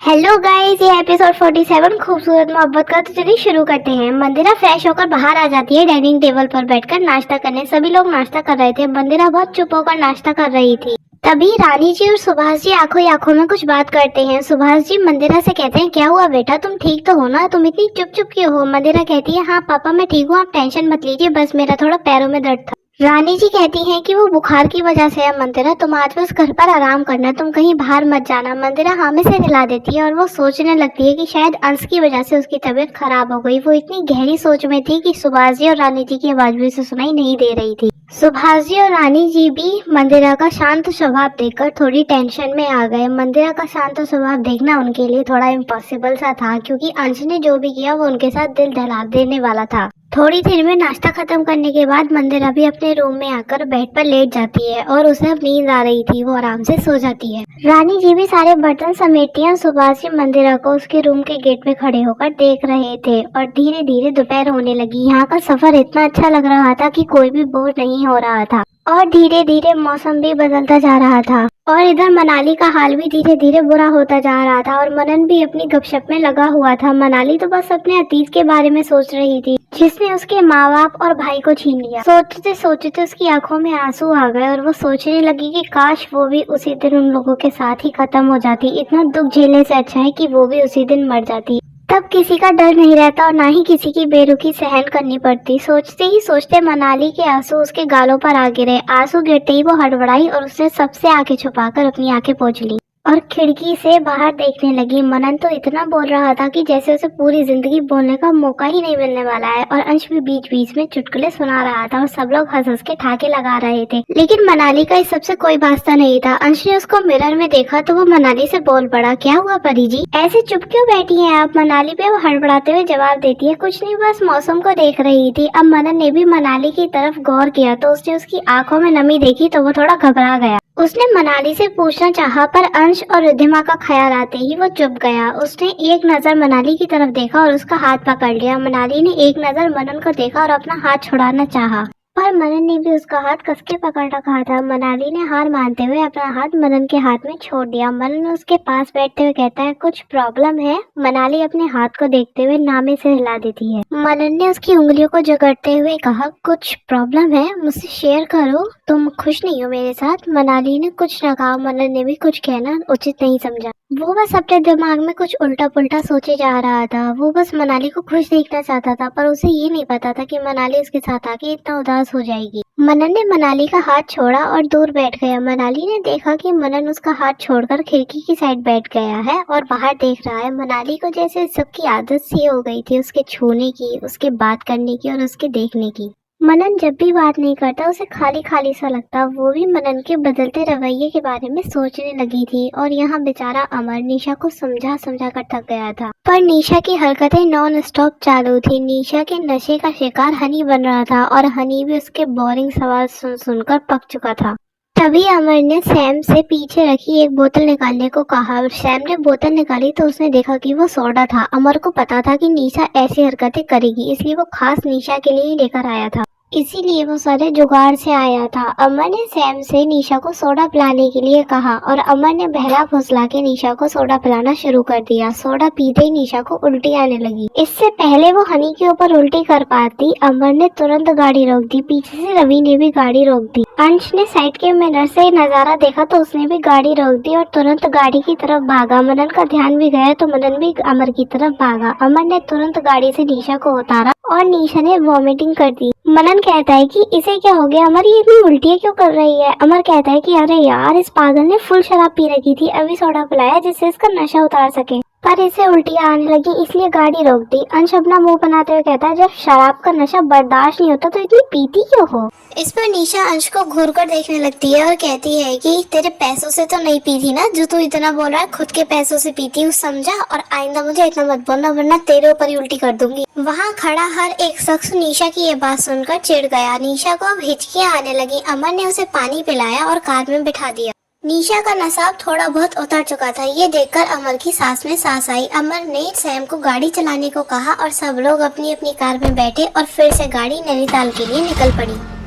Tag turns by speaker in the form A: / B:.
A: Hello guys, ये episode 47 खूबसूरत मोहब्बत का। तो चलिए शुरू करते हैं। मंदिरा फ्रेश होकर बाहर आ जाती है डाइनिंग टेबल पर बैठकर नाश्ता करने। सभी लोग नाश्ता कर रहे थे। मंदिरा बहुत चुप होकर नाश्ता कर रही थी। तभी रानी जी और सुभाष जी आंखों ही आंखों में कुछ बात करते हैं। सुभाष जी मंदिरा से कहते हैं, क्या हुआ बेटा, तुम ठीक तो हो ना? तुम इतनी चुप चुप क्यों हो? मंदिरा कहती है, हाँ पापा मैं ठीक हूँ, आप टेंशन मत लीजिए, बस मेरा थोड़ा पैरों में दर्द था। रानी जी कहती हैं कि वो बुखार की वजह से है मंदिरा, तुम आज बस घर पर आराम करना, तुम कहीं बाहर मत जाना। मंदिरा हाँ में से हिला देती है और वो सोचने लगती है कि शायद अंश की वजह से उसकी तबीयत खराब हो गई। वो इतनी गहरी सोच में थी कि सुभाष जी और रानी जी की आवाज भी उसे सुनाई नहीं दे रही थी। सुभाष जी और रानी जी भी मंदिरा का शांत स्वभाव देखकर थोड़ी टेंशन में आ गए। मंदिरा का शांत स्वभाव देखना उनके लिए थोड़ा इम्पॉसिबल सा था, क्योंकि अंश ने जो भी किया वो उनके साथ दिल दहला देने वाला था। थोड़ी देर में नाश्ता खत्म करने के बाद मंदिरा भी अपने रूम में आकर बेड पर लेट जाती है और उसे अब नींद आ रही थी, वो आराम से सो जाती है। रानी जी भी सारे बर्तन समेटती है। सुभाष जी मंदिरा को उसके रूम के गेट पे खड़े होकर देख रहे थे और धीरे धीरे दोपहर होने लगी। यहाँ का सफर इतना अच्छा लग रहा था कि कोई भी बोर नहीं हो रहा था और धीरे धीरे मौसम भी बदलता जा रहा था। और इधर मनाली का हाल भी धीरे धीरे बुरा होता जा रहा था और मनन भी अपनी गपशप में लगा हुआ था। मनाली तो बस अपने अतीत के बारे में सोच रही थी, जिसने उसके माँ बाप और भाई को छीन लिया। सोचते सोचते उसकी आंखों में आंसू आ गए और वो सोचने लगी कि काश वो भी उसी दिन उन लोगों के साथ ही खत्म हो जाती। इतना दुख झेलने से अच्छा है कि वो भी उसी दिन मर जाती, तब किसी का डर नहीं रहता और ना ही किसी की बेरुखी सहन करनी पड़ती। सोचते ही सोचते मनाली के आंसू उसके गालों पर आ गिरे। आंसू गिरते ही वो हड़बड़ाई और उसने सबसे आंखें छुपाकर अपनी आंखें पोंछ ली और खिड़की से बाहर देखने लगी। मनन तो इतना बोल रहा था कि जैसे उसे पूरी जिंदगी बोलने का मौका ही नहीं मिलने वाला है, और अंश भी बीच बीच में चुटकुले सुना रहा था और सब लोग हंस हंस के ठाके लगा रहे थे। लेकिन मनाली का इस सबसे कोई वास्ता नहीं था। अंश ने उसको मिरर में देखा तो वो मनाली से बोल पड़ा, क्या हुआ परी जी, ऐसे चुप क्यों बैठी हैं आप? मनाली पे वो हड़बड़ाते हुए जवाब देती है, कुछ नहीं, बस मौसम को देख रही थी। अब मनन ने भी मनाली की तरफ गौर किया तो उसने उसकी आंखों में नमी देखी तो वो थोड़ा घबरा गया। उसने मनाली से पूछना चाहा पर अंश और रिद्धिमा का ख्याल आते ही वो चुप गया। उसने एक नजर मनाली की तरफ देखा और उसका हाथ पकड़ लिया। मनाली ने एक नजर मनन को देखा और अपना हाथ छुड़ाना चाहा, पर मनन ने भी उसका हाथ कस के पकड़ रखा था। मनाली ने हार मानते हुए अपना हाथ मनन के हाथ में छोड़ दिया। मनन उसके पास बैठते हुए कहता है, कुछ प्रॉब्लम है? मनाली अपने हाथ को देखते हुए नामे से हिला देती है। मनन ने उसकी उंगलियों को जकड़ते हुए कहा, कुछ प्रॉब्लम है, मुझसे शेयर करो, तुम खुश नहीं हो मेरे साथ? मनाली ने कुछ न कहा। मनन ने भी कुछ कहना उचित नहीं समझा। वो बस अपने दिमाग में कुछ उल्टा पुल्टा सोचे जा रहा था। वो बस मनाली को खुश देखना चाहता था, पर उसे ये नहीं पता था कि मनाली उसके साथ आके इतना उदास हो जाएगी। मनन ने मनाली का हाथ छोड़ा और दूर बैठ गया। मनाली ने देखा कि मनन उसका हाथ छोड़कर खिड़की की साइड बैठ गया है और बाहर देख रहा है। मनाली को जैसे सबकी आदत सी हो गई थी उसके छूने की, उसके बात करने की और उसके देखने की। मनन जब भी बात नहीं करता उसे खाली खाली सा लगता। वो भी मनन के बदलते रवैये के बारे में सोचने लगी थी। और यहाँ बेचारा अमर निशा को समझा समझा कर थक गया था, पर निशा की हरकतें नॉन स्टॉप चालू थी। निशा के नशे का शिकार हनी बन रहा था और हनी भी उसके बोरिंग सवाल सुन सुनकर पक चुका था। तभी अमर ने सैम से पीछे रखी एक बोतल निकालने को कहा। सैम ने बोतल निकाली तो उसने देखा कि वो सोडा था। अमर को पता था कि निशा ऐसी हरकतें करेगी, इसलिए वो खास निशा के लिए ही लेकर आया था, इसीलिए वो सारे जुगाड़ से आया था। अमर ने सैम से निशा को सोडा पिलाने के लिए कहा और अमर ने बहला फुसला के निशा को सोडा पिलाना शुरू कर दिया। सोडा पीते ही निशा को उल्टी आने लगी। इससे पहले वो हनी के ऊपर उल्टी कर पाती, अमर ने तुरंत गाड़ी रोक दी। पीछे से रवि ने भी गाड़ी रोक दी। अंश ने साइड के मिरर से नजारा देखा तो उसने भी गाड़ी रोक दी और तुरंत गाड़ी की तरफ भागा। मनन का ध्यान भी गया तो मनन भी अमर की तरफ भागा। अमर ने तुरंत गाड़ी से निशा को उतारा और निशा ने वॉमिटिंग कर दी। मनन कहता है कि इसे क्या हो गया, अमर ये इतनी उल्टियाँ क्यों कर रही है? अमर कहता है कि अरे यार, इस पागल ने फुल शराब पी रखी थी, अभी सोडा पिलाया जिससे इसका नशा उतार सके, पर इसे उल्टियाँ आने लगी इसलिए गाड़ी रोक दी। अंश अपना मुंह बनाते हुए कहता है, जब शराब का नशा बर्दाश्त नहीं होता तो इतनी पीती क्यों हो? इस पर निशा अंश को घूर कर देखने लगती है और कहती है कि तेरे पैसों से तो नहीं पी थी ना, जो तू इतना बोल रहा है, खुद के पैसों से पीती हूँ, समझा? और आइंदा मुझे इतना मत बोलना वरना तेरे ऊपर ही उल्टी कर दूंगी। वहाँ खड़ा हर एक शख्स निशा की ये बात सुनकर चिढ़ गया। निशा को अब हिचकियाँ आने लगी। अमर ने उसे पानी पिलाया और कार में बिठा दिया। निशा का नशा थोड़ा बहुत उतर चुका था। ये देखकर अमर की सांस में सांस आई। अमर ने सैम को गाड़ी चलाने को कहा और सब लोग अपनी अपनी कार में बैठे और फिर से गाड़ी नैनीताल के लिए निकल पड़ी।